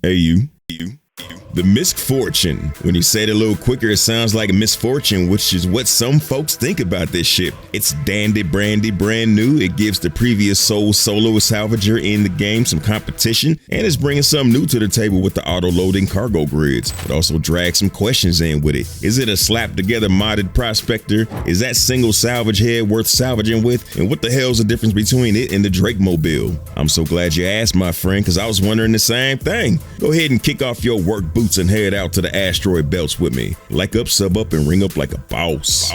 Hey, you. The MISC Fortune. When you say it a little quicker, it sounds like a misfortune, which is what some folks think about this ship. It's dandy brandy brand new. It gives the previous solo salvager in the game some competition, and it's bringing something new to the table with the auto-loading cargo grids. It also drags some questions in with it. Is it a slap-together modded prospector? Is that single salvage head worth salvaging with? And what the hell's the difference between it and the Drake Mobile? I'm so glad you asked, my friend, because I was wondering the same thing. Go ahead and kick off your work boots and head out to the asteroid belts with me. Like up, sub up, and ring up like a boss.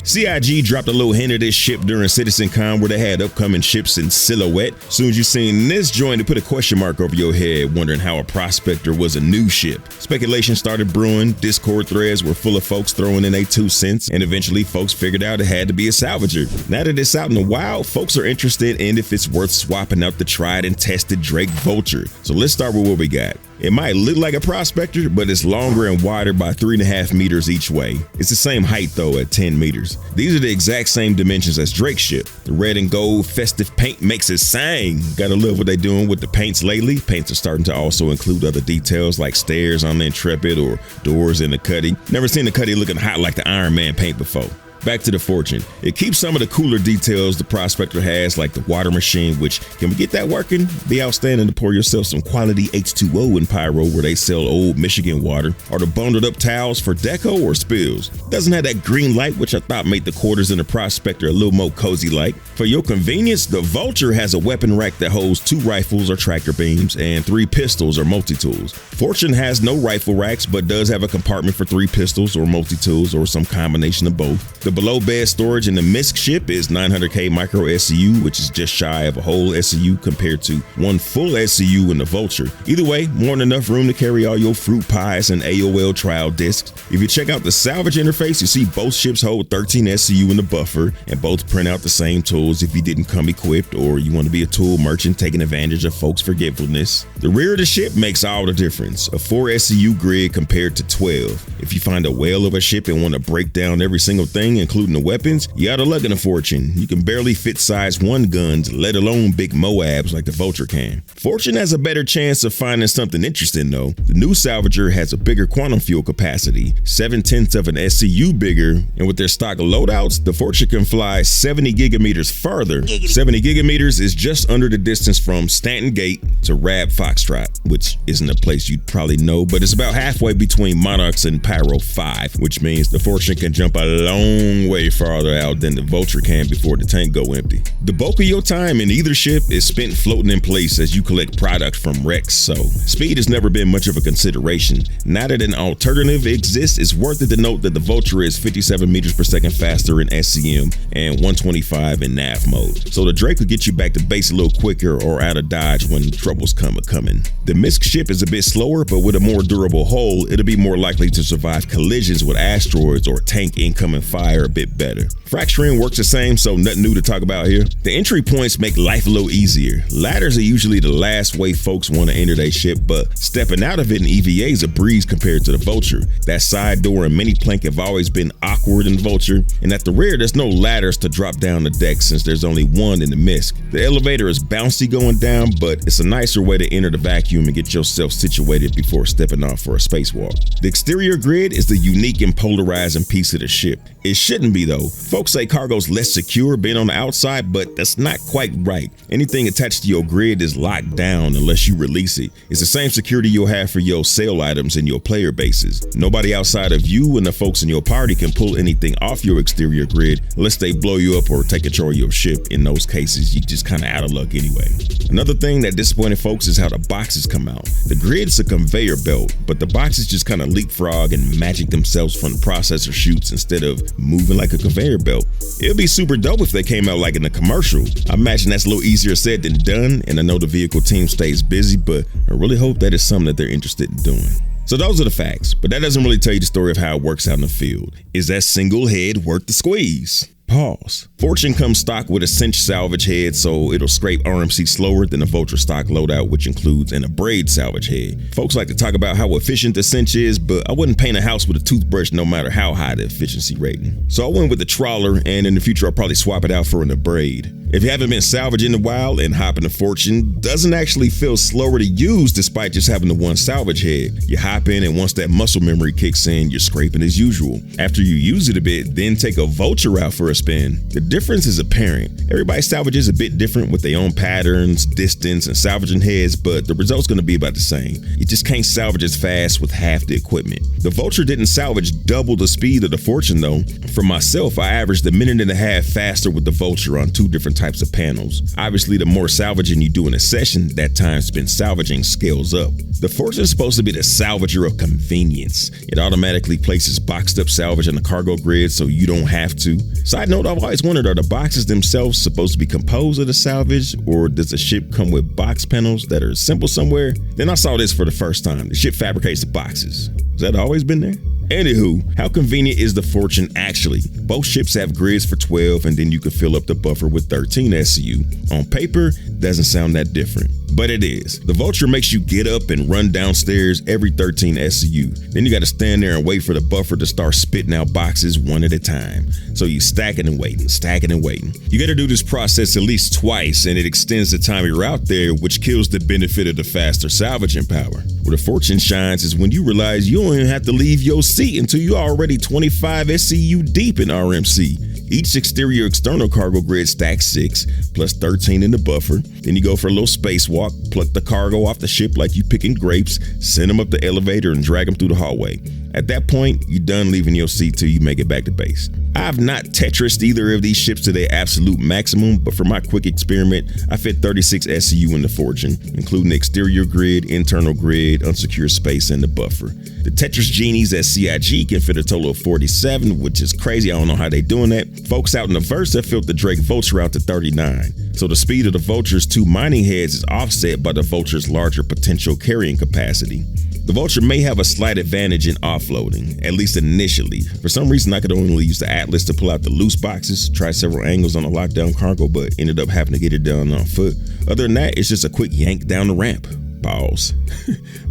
CIG dropped a little hint of this ship during CitizenCon where they had upcoming ships in silhouette. Soon as you seen this joint, they put a question mark over your head, wondering how a prospector was a new ship. Speculation started brewing. Discord threads were full of folks throwing in their 2 cents, and eventually folks figured out it had to be a salvager. Now that it's out in the wild, folks are interested in if it's worth swapping out the tried and tested Drake Vulture. So let's start with what we got. It might look like a prospector, but it's longer and wider by 3.5 meters each way. It's the same height though at 10 meters. These are the exact same dimensions as Drake's ship. The red and gold festive paint makes it sing. Gotta love what they're doing with the paints lately. Paints are starting to also include other details like stairs on the Intrepid or doors in the Cuddy. Never seen the Cuddy looking hot like the Iron Man paint before. Back to the Fortune. It keeps some of the cooler details the prospector has, like the water machine, which, can we get that working? Be outstanding to pour yourself some quality H2O in Pyro where they sell old Michigan water, or the bundled up towels for deco or spills. Doesn't have that green light, which I thought made the quarters in the prospector a little more cozy like. For your convenience, the Vulture has a weapon rack that holds 2 rifles or tractor beams and 3 pistols or multi-tools. Fortune has no rifle racks, but does have a compartment for 3 pistols or multi-tools or some combination of both. The below bed storage in the MISC ship is 900K micro SCU, which is just shy of a whole SCU compared to 1 full SCU in the Vulture. Either way, more than enough room to carry all your fruit pies and AOL trial discs. If you check out the salvage interface, you see both ships hold 13 SCU in the buffer, and both print out the same tools if you didn't come equipped or you want to be a tool merchant taking advantage of folks' forgetfulness. The rear of the ship makes all the difference. A 4 SCU grid compared to 12. If you find a whale of a ship and want to break down every single thing, including the weapons, you oughta luck in a Fortune. You can barely fit size 1 guns, let alone big Moabs like the Vulture can. Fortune has a better chance of finding something interesting though. The new Salvager has a bigger quantum fuel capacity, 7/10 of an SCU bigger, and with their stock loadouts, the Fortune can fly 70 gigameters further. 70 gigameters is just under the distance from Stanton Gate to Rab Foxtrot, which isn't a place you'd probably know, but it's about halfway between Monarchs and Pyro 5, which means the Fortune can jump a long way farther out than the Vulture can before the tank go empty. The bulk of your time in either ship is spent floating in place as you collect product from wrecks, so speed has never been much of a consideration. Now that an alternative exists, it's worth it to note that the Vulture is 57 meters per second faster in SCM and 125 in nav mode, so the Drake will get you back to base a little quicker or out of dodge when troubles come a-coming. The MISC ship is a bit slower, but with a more durable hull, it'll be more likely to survive collisions with asteroids or tank incoming fire a bit better. Fracturing works the same, so nothing new to talk about here. The entry points make life a little easier. Ladders are usually the last way folks want to enter their ship, but stepping out of it in EVA is a breeze compared to the Vulture. That side door and mini plank have always been awkward in Vulture, and at the rear there's no ladders to drop down the deck since there's only one in the MISC. The elevator is bouncy going down, but it's a nicer way to enter the vacuum and get yourself situated before stepping off for a spacewalk. The exterior grid is the unique and polarizing piece of the ship. It shouldn't be though. Folks say cargo's less secure being on the outside, but that's not quite right. Anything attached to your grid is locked down unless you release it. It's the same security you'll have for your sale items in your player bases. Nobody outside of you and the folks in your party can pull anything off your exterior grid unless they blow you up or take control of your ship. In those cases, you just kinda out of luck anyway. Another thing that disappointed folks is how the boxes come out. The grid's a conveyor belt, but the boxes just kinda leapfrog and magic themselves from the processor chutes instead of moving like a conveyor belt. It'd be super dope if they came out like in a commercial. I imagine that's a little easier said than done, and I know the vehicle team stays busy, but I really hope that is something that they're interested in doing. So those are the facts, but that doesn't really tell you the story of how it works out in the field. Is that single head worth the squeeze? Pause. Fortune comes stock with a cinch salvage head, so it'll scrape RMC slower than the Vulture stock loadout, which includes an abrade salvage head. Folks like to talk about how efficient the cinch is, but I wouldn't paint a house with a toothbrush no matter how high the efficiency rating. So I went with the trawler, and in the future I'll probably swap it out for an abrade. If you haven't been salvaging in a while, and hopping to Fortune doesn't actually feel slower to use despite just having the one salvage head. You hop in, and once that muscle memory kicks in, you're scraping as usual. After you use it a bit, then take a Vulture out for a spin. The difference is apparent. Everybody's salvage is a bit different with their own patterns, distance, and salvaging heads, but the result's going to be about the same. You just can't salvage as fast with half the equipment. The Vulture didn't salvage double the speed of the Fortune though. For myself, I averaged a minute and a half faster with the Vulture on 2 different types of panels. Obviously, the more salvaging you do in a session, that time spent salvaging scales up. The Fortune is supposed to be the salvager of convenience. It automatically places boxed up salvage on the cargo grid so you don't have to. Side note, I've always wondered, are the boxes themselves supposed to be composed of the salvage, or does the ship come with box panels that are assembled somewhere? Then I saw this for the first time. The ship fabricates the boxes. Has that always been there? Anywho, how convenient is the Fortune actually? Both ships have grids for 12, and then you can fill up the buffer with 13 SCU. On paper, doesn't sound that different, but it is. The Vulture makes you get up and run downstairs every 13 SCU. Then you got to stand there and wait for the buffer to start spitting out boxes one at a time. So you stacking and waiting, stacking and waiting. You got to do this process at least twice, and it extends the time you're out there, which kills the benefit of the faster salvaging power. Where the Fortune shines is when you realize you don't even have to leave your seat until you're already 25 SCU deep in RMC. Each exterior external cargo grid stacks 6, plus 13 in the buffer. Then you go for a little spacewalk, pluck the cargo off the ship like you picking grapes, send them up the elevator, and drag them through the hallway. At that point, you're done leaving your seat till you make it back to base. I've not Tetrised either of these ships to their absolute maximum, but for my quick experiment, I fit 36 SCU in the Fortune, including the exterior grid, internal grid, unsecured space, and the buffer. The Tetris Genies at CIG can fit a total of 47, which is crazy. I don't know how they doing that. Folks out in the Versa filled the Drake Vulture out to 39. So the speed of the Vulture's 2 mining heads is offset by the Vulture's larger potential carrying capacity. The Vulture may have a slight advantage in offloading, at least initially. For some reason, I could only use the Atlas to pull out the loose boxes, try several angles on a lockdown cargo, but ended up having to get it done on foot. Other than that, it's just a quick yank down the ramp. Pause.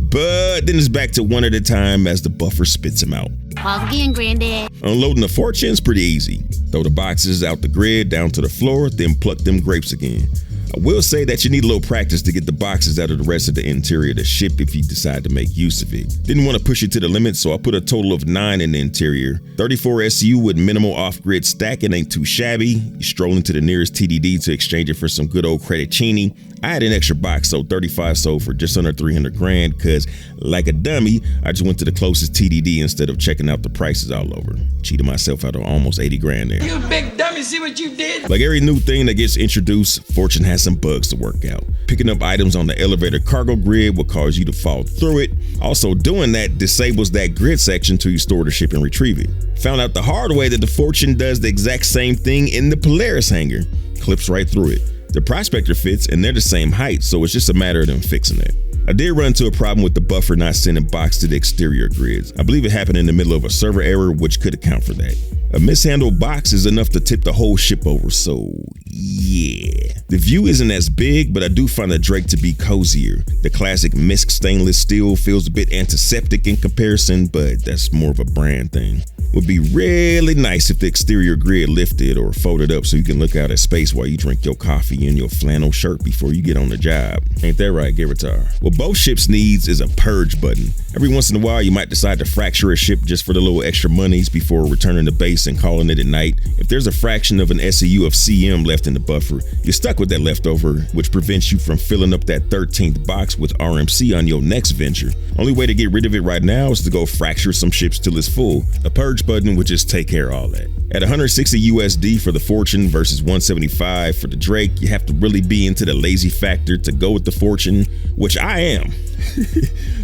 But then it's back to one at a time as the buffer spits them out. Pause again, Granddad. Unloading the Fortune's pretty easy. Throw the boxes out the grid down to the floor, then pluck them grapes again. I will say that you need a little practice to get the boxes out of the rest of the interior of the ship if you decide to make use of it. Didn't want to push it to the limit, so I put a total of 9 in the interior. 34 SU with minimal off-grid stacking ain't too shabby. You stroll into the nearest TDD to exchange it for some good old Credicini. I had an extra box, so 35 sold for just under 300 grand, because like a dummy, I just went to the closest TDD instead of checking out the prices all over. Cheated myself out of almost 80 grand there. You big dummy, see what you did? Like every new thing that gets introduced, Fortune has some bugs to work out. Picking up items on the elevator cargo grid will cause you to fall through it. Also, doing that disables that grid section till you store the ship and retrieve it. Found out the hard way that the Fortune does the exact same thing in the Polaris hangar. Clips right through it. The Prospector fits, and they're the same height, so it's just a matter of them fixing it. I did run into a problem with the buffer not sending box to the exterior grids. I believe it happened in the middle of a server error, which could account for that. A mishandled box is enough to tip the whole ship over, so yeah. The view isn't as big, but I do find the Drake to be cozier. The classic MISC stainless steel feels a bit antiseptic in comparison, but that's more of a brand thing. Would be really nice if the exterior grid lifted or folded up so you can look out at space while you drink your coffee in your flannel shirt before you get on the job. Ain't that right, Giratar? What both ships needs is a purge button. Every once in a while, you might decide to fracture a ship just for the little extra monies before returning to base and calling it at night. If there's a fraction of an SCU of CM left in the buffer, you're stuck with that leftover, which prevents you from filling up that 13th box with RMC on your next venture. Only way to get rid of it right now is to go fracture some ships till it's full. A purge button would just take care of all that. At 160 USD for the Fortune versus 175 for the Drake, you have to really be into the lazy factor to go with the Fortune, which I am.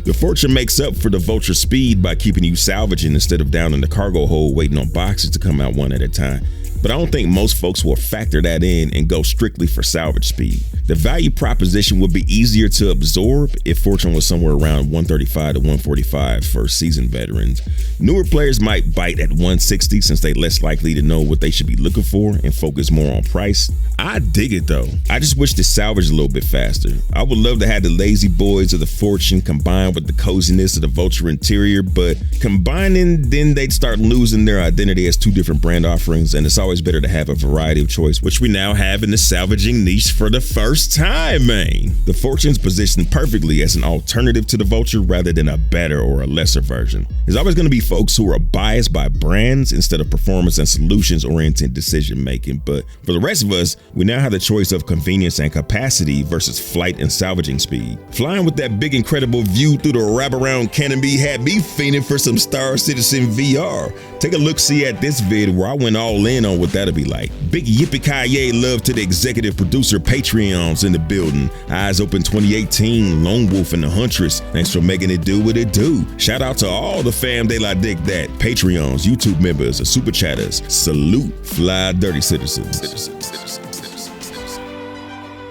The Fortune makes up for the Vulture speed by keeping you salvaging instead of down in the cargo hold waiting on boxes to come out one at a time. but I don't think most folks will factor that in and go strictly for salvage speed. The value proposition would be easier to absorb if Fortune was somewhere around 135 to 145 for seasoned veterans. Newer players might bite at 160 since they're less likely to know what they should be looking for and focus more on price. I dig it though. I just wish to salvage a little bit faster. I would love to have the lazy boys of the Fortune combined with the coziness of the Vulture interior, but combining, then they'd start losing their identity as two different brand offerings, and it's always better to have a variety of choice, which we now have in the salvaging niche for the first time, man. The Fortune's positioned perfectly as an alternative to the Vulture rather than a better or a lesser version. There's always going to be folks who are biased by brands instead of performance and solutions-oriented decision making, but for the rest of us, we now have the choice of convenience and capacity versus flight and salvaging speed. Flying with that big incredible view through the wraparound canopy had me fiending for some Star Citizen VR. Take a look-see at this vid where I went all in on what that'll be like. Big yippee-ki-yay love to the executive producer Patreons in the building. Eyes Open 2018, Lone Wolf and the Huntress. Thanks for making it do what it do. Shout out to all the fam they like dig that. Patreons, YouTube members, super chatters. Salute, fly dirty citizens.